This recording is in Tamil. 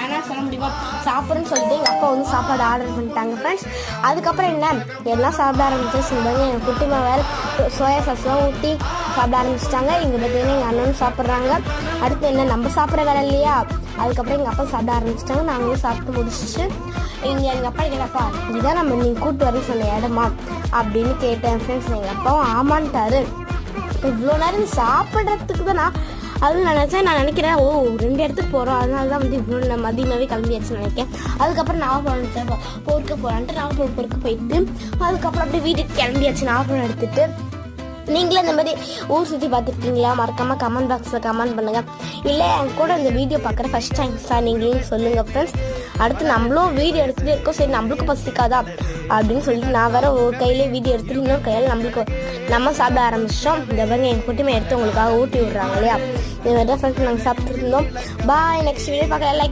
வேணாம் சொல்ல முடியுமா, சாப்பிட்றேன்னு சொல்லிட்டு எங்கள் அப்பா வந்து சாப்பாடு ஆர்டர் பண்ணிட்டாங்க ஃப்ரெண்ட்ஸ். அதுக்கப்புறம் என்ன எல்லாம் சாப்பிட ஆரம்பிச்சு எங்கள் குட்டிமா வேறு சோயா சாஸ்லாம் ஊற்றி சாப்பிட ஆரம்பிச்சிட்டாங்க. எங்கள் பார்த்தீங்கன்னா எங்கள் அண்ணனும் சாப்பிட்றாங்க. அடுத்து என்ன நம்ம சாப்பிட்ற வேலை இல்லையா, அதுக்கப்புறம் எங்கள் அப்பா சாப்பிட ஆரம்பிச்சிட்டாங்க. நாங்களும் சாப்பிட்டு முடிச்சிட்டு எங்கள் அப்பா கேட்டப்பா இதுதான் நம்ம நீங்கள் கூப்பிட்டு வர சொன்ன இடமா அப்படின்னு கேட்டேன் ஃப்ரெண்ட்ஸ். எங்கள் அப்பாவும் ஆமான்ட்டாரு. இவ்வளோ நேரம் சாப்பிட்றதுக்கு தான் நான் நினைக்கிறேன் 2 இடத்துக்கு போகிறோம், அதனால தான் வந்து இவ்வளோ மதியமாகவே கிளம்பியாச்சுன்னு நினைக்கிறேன். அதுக்கப்புறம் நாகப்பழம் பொறுக்க போகலான்ட்டு நாகப்பழம் பொறுக்க போயிட்டு அதுக்கப்புறம் அப்படியே வீட்டுக்கு கிளம்பியாச்சு நாகப்பழம் எடுத்துகிட்டு. நீங்களும் இந்த மாதிரி ஊர் சுற்றி பார்த்துருக்கீங்களா? மறக்காமல் கமெண்ட் பாக்ஸில் கமெண்ட் பண்ணுங்கள். இல்லை என் கூட இந்த வீடியோ பார்க்குற ஃபஸ்ட் டைம்ஸ் தான் நீங்களும் சொல்லுங்கள் ஃப்ரெண்ட்ஸ். அடுத்து நம்மளும் வீடியோ எடுத்துகிட்டே இருக்கோம், சரி நம்மளுக்கு பசிக்காதா அப்படின்னு சொல்லிட்டு நான் வேறு ஒரு கையிலே வீடியோ எடுத்துகிட்டு இன்னொரு கையில் நம்ம சாப்பிட ஆரம்பிச்சிட்டோம். இந்த மாதிரி என் குட்டிமே எடுத்து உங்களுக்காக ஊட்டி விட்றாங்க இல்லையா, இந்த மாதிரி தான் ஃப்ரெண்ட்ஸ் நாங்கள் சாப்பிட்டு இருந்தோம். பாய், நெக்ஸ்ட் வீடியோ பார்க்கலாம். லைக்